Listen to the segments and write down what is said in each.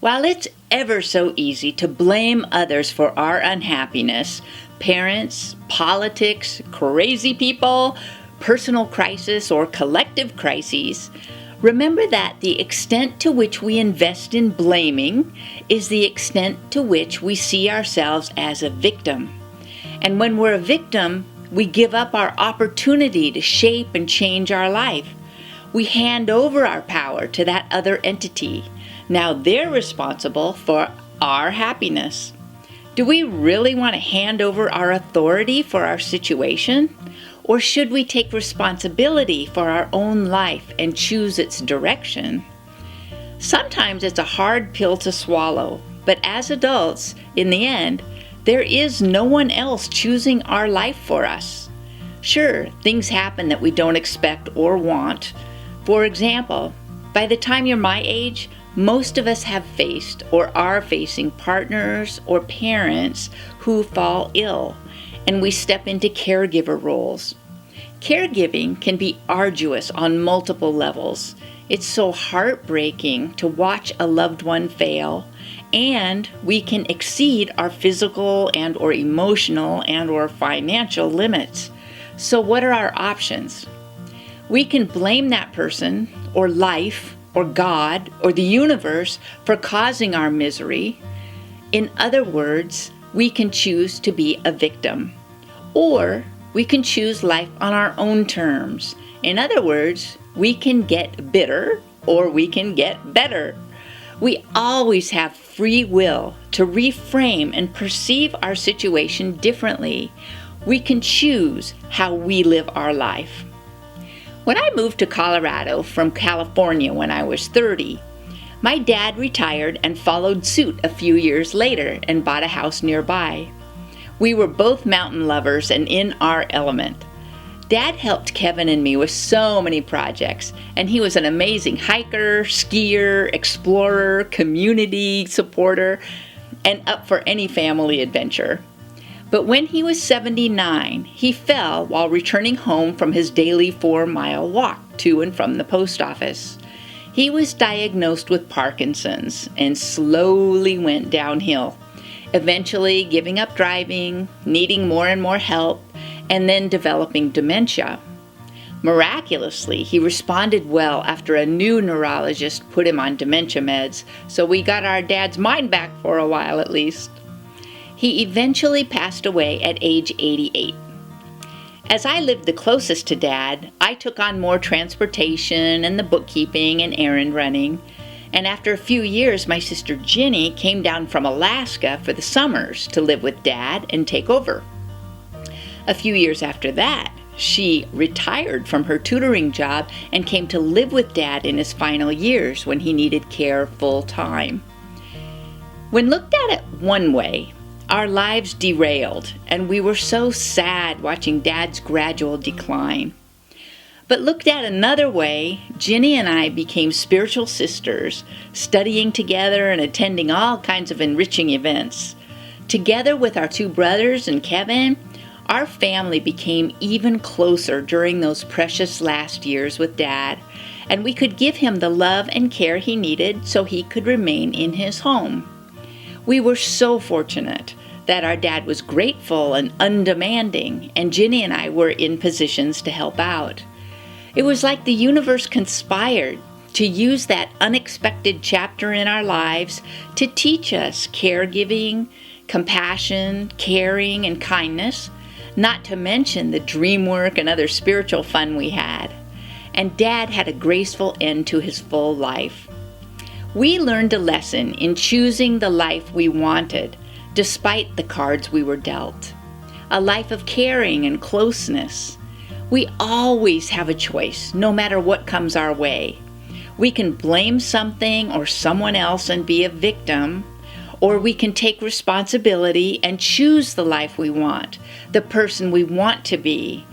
While it's ever so easy to blame others for our unhappiness, parents, politics, crazy people, personal crisis, or collective crises, remember that the extent to which we invest in blaming is the extent to which we see ourselves as a victim. And when we're a victim, we give up our opportunity to shape and change our life. We hand over our power to that other entity. Now they're responsible for our happiness. Do we really want to hand over our authority for our situation? Or should we take responsibility for our own life and choose its direction? Sometimes it's a hard pill to swallow, but as adults, in the end, there is no one else choosing our life for us. Sure, things happen that we don't expect or want. For example, by the time you're my age, most of us have faced or are facing partners or parents who fall ill, and we step into caregiver roles. Caregiving can be arduous on multiple levels. It's so heartbreaking to watch a loved one fail, and we can exceed our physical and or emotional and or financial limits. So what are our options? We can blame that person or life or God or the universe for causing our misery. In other words, we can choose to be a victim. Or we can choose life on our own terms. In other words, we can get bitter or we can get better. We always have free will to reframe and perceive our situation differently. We can choose how we live our life. When I moved to Colorado from California when I was 30, my dad retired and followed suit a few years later and bought a house nearby. We were both mountain lovers and in our element. Dad helped Kevin and me with so many projects, and he was an amazing hiker, skier, explorer, community supporter, and up for any family adventure. But when he was 79, he fell while returning home from his daily 4-mile walk to and from the post office. He was diagnosed with Parkinson's and slowly went downhill, eventually giving up driving, needing more and more help, and then developing dementia. Miraculously, he responded well after a new neurologist put him on dementia meds, so we got our dad's mind back for a while at least. He eventually passed away at age 88. As I lived the closest to Dad, I took on more transportation and the bookkeeping and errand running. And after a few years, my sister Ginny came down from Alaska for the summers to live with Dad and take over. A few years after that, she retired from her tutoring job and came to live with Dad in his final years when he needed care full time. When looked at it one way, our lives derailed, and we were so sad watching Dad's gradual decline. But looked at another way, Ginny and I became spiritual sisters, studying together and attending all kinds of enriching events. Together with our 2 brothers and Kevin, our family became even closer during those precious last years with Dad, and we could give him the love and care he needed so he could remain in his home. We were so fortunate that our dad was grateful and undemanding, and Ginny and I were in positions to help out. It was like the universe conspired to use that unexpected chapter in our lives to teach us caregiving, compassion, caring, and kindness, not to mention the dream work and other spiritual fun we had. And Dad had a graceful end to his full life. We learned a lesson in choosing the life we wanted, despite the cards we were dealt. A life of caring and closeness. We always have a choice, no matter what comes our way. We can blame something or someone else and be a victim, or we can take responsibility and choose the life we want, the person we want to be.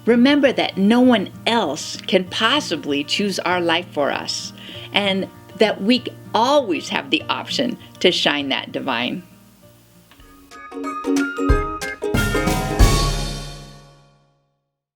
Remember that no one else can possibly choose our life for us, and that we always have the option to shine that divine.